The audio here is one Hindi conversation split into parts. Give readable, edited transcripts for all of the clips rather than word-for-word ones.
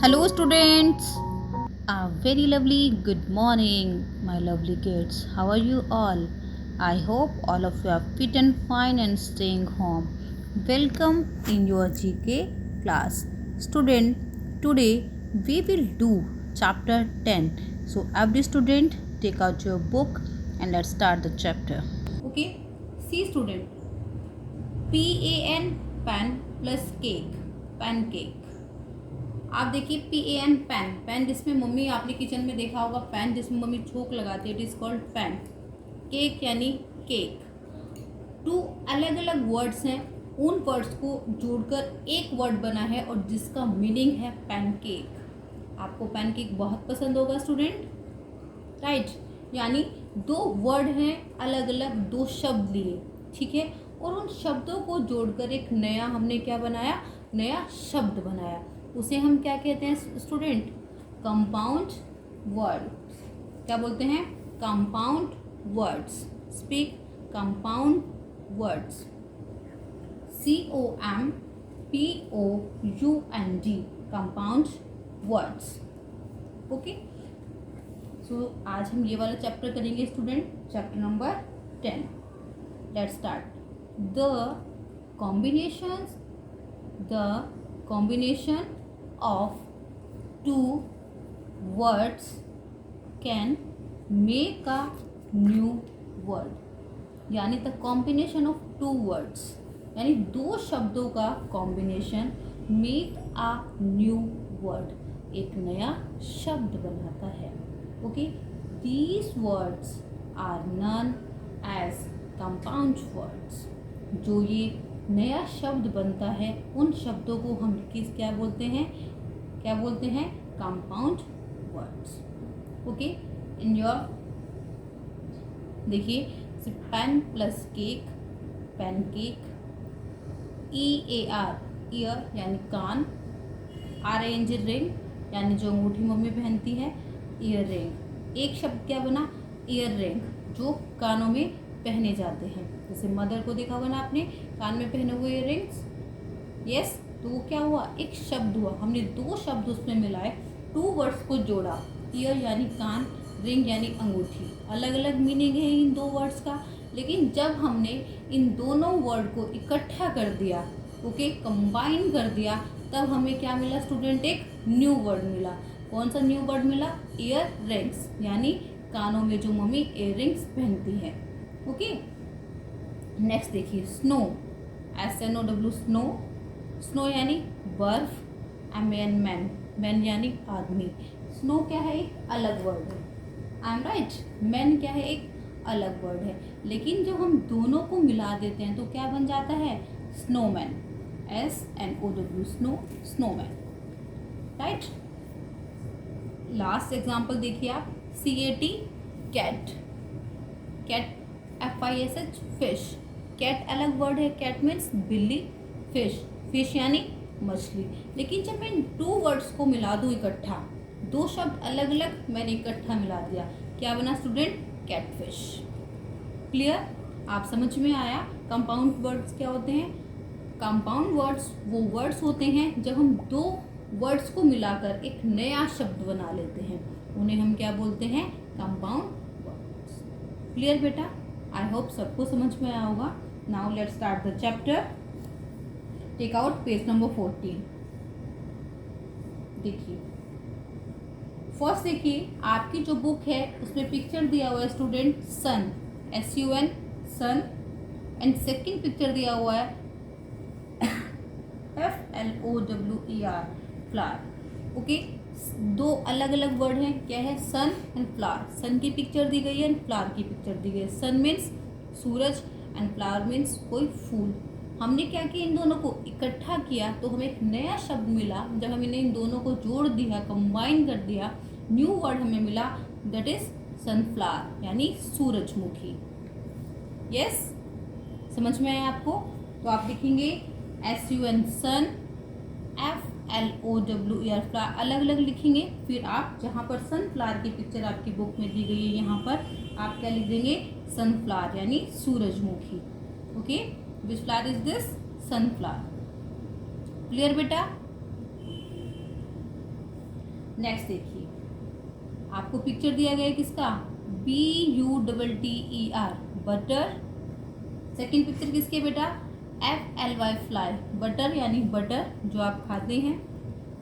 Hello, students. A very lovely good morning, my lovely kids. How are you all? I hope all of you are fit and fine and staying home. Welcome in your GK class. Student, today we will do chapter 10. So, every student, take out your book and let's start the chapter. Okay, see, student. PAN, pan plus cake, pancake. आप देखिए PAN, पैन पैन जिसमें मम्मी आपने किचन में देखा होगा, पैन जिसमें मम्मी छोंक लगाती है, it is called pan. Cake यानी केक। टू अलग अलग वर्ड्स हैं, उन वर्ड्स को जोड़कर एक वर्ड बना है और जिसका मीनिंग है पैनकेक। आपको पैनकेक बहुत पसंद होगा स्टूडेंट, राइट। यानी दो वर्ड हैं, अलग अलग दो शब्द लिए, ठीक है, और उन शब्दों को जोड़कर एक नया हमने क्या बनाया, नया शब्द बनाया। उसे हम क्या कहते हैं स्टूडेंट? Compound word. क्या बोलते हैं? Compound words. Speak compound words. COMPOUND, compound words. Okay, so आज हम ये वाला चैप्टर करेंगे student, chapter number 10। Let's start. The combination of two words can make a new word। यानी the combination of two words, यानी दो शब्दों का combination make a new word, एक नया शब्द बनाता है। Okay, these words are known as compound words. जो ये नया शब्द बनता है, उन शब्दों को हम क्या बोलते हैं? क्या बोलते हैं? Compound words. Okay, in your देखिए, pen plus cake, pancake. EAR, ear यानी कान। RANG, रिंग, यानी जो अंगूठी मम्मी पहनती है, ईयर रिंग। एक शब्द क्या बना? ईयर रिंग, जो कानों में पहने जाते हैं। जैसे मदर को देखा होगा ना आपने, कान में पहने हुए ईयर रिंग्स। यस, तो वो क्या हुआ? एक शब्द हुआ। हमने दो शब्द उसमें मिलाए, टू वर्ड्स को जोड़ा। ईयर यानी कान, रिंग यानी अंगूठी। अलग अलग मीनिंग है इन दो वर्ड्स का, लेकिन जब हमने इन दोनों वर्ड को इकट्ठा कर दिया, ओके, कंबाइन कर दिया, तब हमें क्या मिला स्टूडेंट? एक न्यू वर्ड मिला। कौन सा न्यू वर्ड मिला? ईयर रिंग्स, यानी कानों में जो मम्मी ईयर रिंग्स पहनती है। ओके, नेक्स्ट देखिए, स्नो। SNOW, snow. स्नो यानी बर्फ। मैन, मैन यानी आदमी। स्नो क्या है? एक अलग वर्ड है। I am right. मैन क्या है? एक अलग वर्ड है। लेकिन जब हम दोनों को मिला देते हैं तो क्या बन जाता है? Snowman. SNOW, snow, snowman, right. Last example देखिए आप, CAT, cat. Cat FISH, fish. Cat अलग वर्ड है, कैट मीन्स बिल्ली। फिश, फिश यानी मछली। लेकिन जब मैं टू वर्ड्स को मिला दूँ इकट्ठा, दो शब्द अलग अलग मैंने इकट्ठा मिला दिया, क्या बना स्टूडेंट? कैटफिश। क्लियर? आप समझ में आया कंपाउंड वर्ड्स क्या होते हैं? कंपाउंड वर्ड्स वो वर्ड्स होते हैं जब हम दो वर्ड्स को मिलाकर एक नया शब्द बना लेते हैं, उन्हें हम क्या बोलते हैं? Compound words. क्लियर बेटा? आई होप सबको समझ में आया होगा। Now let's start the chapter. Take out page number 14। देखिए, फर्स्ट देखिए, आपकी जो बुक है उसमें पिक्चर दिया हुआ है student, sun, SUN, sun. And second picture दिया हुआ है FLOWER, फ्लावर। ओके, दो अलग अलग वर्ड हैं, क्या है? सन एंड फ्लावर। सन की पिक्चर दी गई है एंड फ्लावर की पिक्चर दी गई है। सन मीन्स सूरज एंड फ्लावर मीन्स कोई फूल। हमने क्या किया? इन दोनों को इकट्ठा किया तो हमें एक नया शब्द मिला। जब हमने इन दोनों को जोड़ दिया, कंबाइन कर दिया, न्यू वर्ड हमें मिला, दैट इज सनफ्लावर, यानी सूरजमुखी। यस, समझ में आया आपको? तो आप लिखेंगे SUN, सन, FLOWER, फ्लावर, अलग अलग लिखेंगे। फिर आप जहाँ पर सनफ्लावर की पिक्चर आपकी बुक में दी गई है, यहाँ पर आप क्या लिख देंगे? सनफ्लावर यानी सूरजमुखी। Okay, which flower is this? Sunflower. Clear बेटा? नेक्स्ट देखिए, आपको पिक्चर दिया गया है किसका, BUTTER बटर। सेकंड पिक्चर किसके बेटा, FLY फ्लाई, बटर यानी बटर जो आप खाते हैं,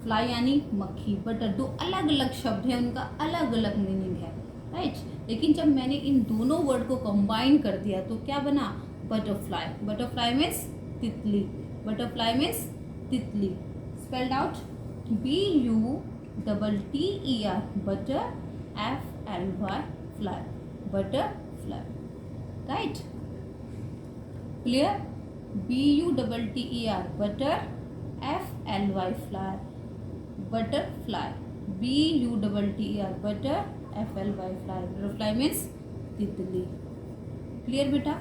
फ्लाई यानी मक्खी। बटर दो अलग अलग शब्द हैं, उनका अलग अलग मीनिंग है, राइट। लेकिन जब मैंने इन दोनों वर्ड को कंबाइन कर दिया तो क्या बना, बटरफ्लाई। बटरफ्लाई मीन्स तितली, बटरफ्लाई मीन्स तितली। Spelled out BUTTER butter, FLY fly, butterfly, right. Clear, BUTTER butter, FLY fly, butterfly, BUTTER butter, FLY fly, butterfly means तितली। क्लियर बेटा।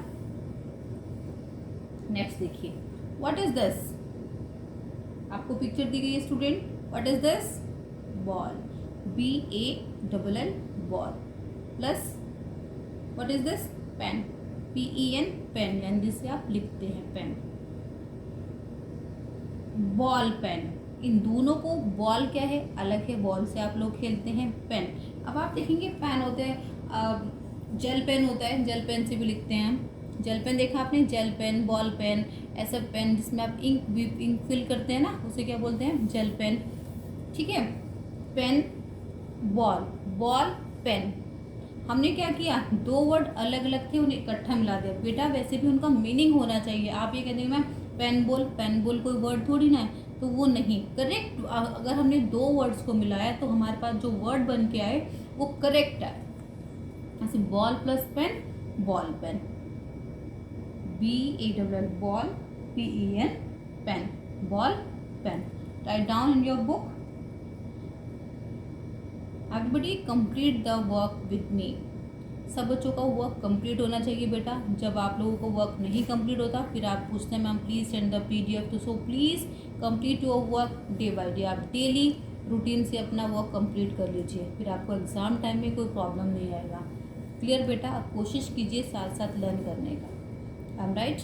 नेक्स्ट देखिए, व्हाट इज दिस, आपको पिक्चर दी गई है student, what is this, ball, BALL ball, plus what is this, pen, PEN pen, यानी जिसे आप लिखते हैं पेन, बॉल पेन। इन दोनों को, बॉल क्या है, अलग है, बॉल से आप लोग खेलते हैं, पेन। अब आप देखेंगे पेन होते हैं, जेल पेन होता है, जेल पेन से भी लिखते हैं हम, जेल पेन देखा आपने, जेल पेन, बॉल पेन, ऐसा पेन जिसमें आप इंक फिल करते हैं ना, उसे क्या बोलते हैं, जेल पेन, ठीक है। Pen, ball, ball, pen. हमने क्या किया, दो वर्ड अलग अलग थे, उन्हें इकट्ठा मिला दिया। बेटा वैसे भी उनका मीनिंग होना चाहिए, आप ये कहते हैं मैम पेन बॉल कोई वर्ड थोड़ी ना है, तो वो नहीं करेक्ट। अगर हमने दो वर्ड्स को मिलाया तो हमारे पास जो वर्ड बन के आए वो करेक्ट आए। ऐसे ball plus pen, ball pen, BALL ball, PEN pen, ball pen. Right down in your book. Everybody complete the work with me. सब बच्चों का वर्क कंप्लीट होना चाहिए बेटा। जब आप लोगों को वर्क नहीं कंप्लीट होता फिर आप पूछते हैं ma'am please send the PDF, तो so please complete your work day by day. आप डेली रूटीन से अपना वर्क कंप्लीट कर लीजिए, फिर आपको एग्ज़ाम टाइम में कोई प्रॉब्लम नहीं आएगा। क्लियर बेटा, आप कोशिश कीजिए साथ साथ लर्न करने का। I am right,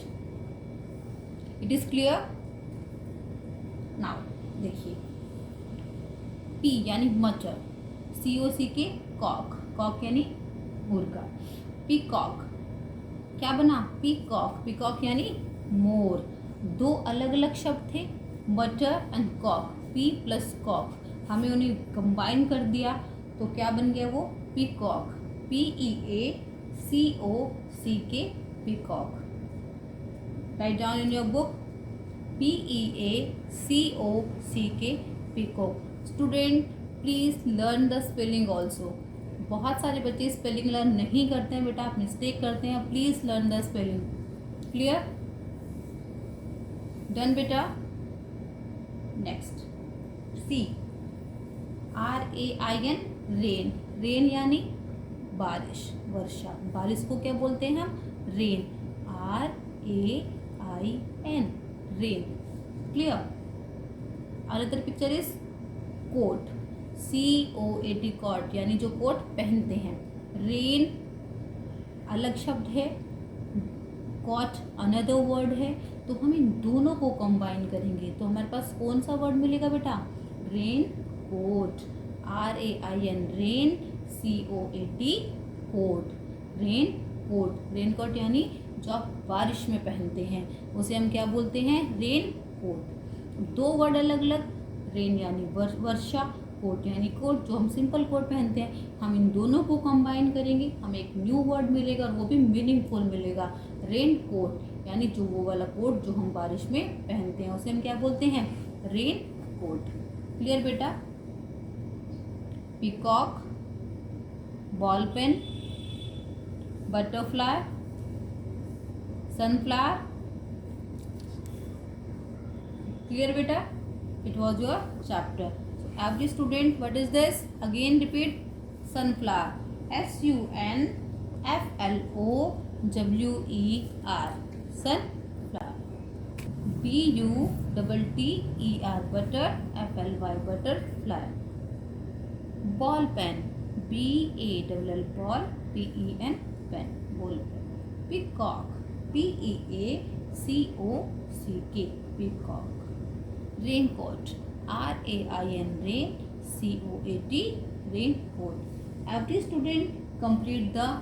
it is clear. Now देखिए, P यानी मटर, COC के कॉक, कॉक यानी मुर्गा, पीकॉक। क्या बना, पीकॉक, पीकॉक यानी मोर। दो अलग अलग शब्द थे, butter and cock, P plus cock, हमें उन्हें कंबाइन कर दिया तो क्या बन गया वो, peacock, PEACOCK, peacock. Right down in your book, PEACOCK, peacock. Student please learn the spelling also. बहुत सारे बच्चे स्पेलिंग लर्न नहीं करते हैं बेटा, आप मिस्टेक करते हैं, please learn the spelling. Clear, done बेटा। Next, C, RAIN rain, rain यानी बारिश, वर्षा। बारिश को क्या बोलते हैं हम, rain, RAIN rain. Clear. Another picture is coat, COAT coat, यानी जो कोट पहनते हैं। रेन अलग शब्द है, कोट अनदर वर्ड है, तो हम इन दोनों को कंबाइन करेंगे तो हमारे पास कौन सा वर्ड मिलेगा बेटा, rain coat, RAIN rain, COAT coat, rain coat. Rain coat यानी जो आप बारिश में पहनते हैं उसे हम क्या बोलते हैं, रेन कोट। दो वर्ड अलग अलग, रेन यानी वर्षा, कोट यानी कोट जो हम सिंपल कोट पहनते हैं। हम इन दोनों को कंबाइन करेंगे, हमें एक न्यू वर्ड मिलेगा और वो भी मीनिंगफुल मिलेगा, रेन कोट। यानी जो वो वाला कोट जो हम बारिश में पहनते हैं उसे हम क्या बोलते हैं, रेन कोट। क्लियर बेटा। Peacock, ball pen, butterfly, sunflower. Clear बेटा, it was your chapter. So every student, what is this, again repeat, sunflower, SUNFLOWER, sunflower, BUTTER butter, FLY butterfly, ball pen, BALL ball, PEN pen, ball pen, peacock, PEACOCK, peacock, raincoat, RAIN rain, COAT, raincoat. Every student complete the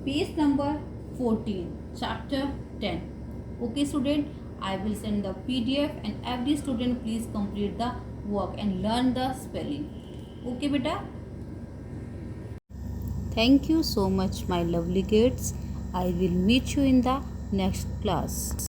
page number 14, chapter 10. Okay student, I will send the PDF and every student please complete the work and learn the spelling. Okay beta. Thank you so much my lovely kids. I will meet you in the next class.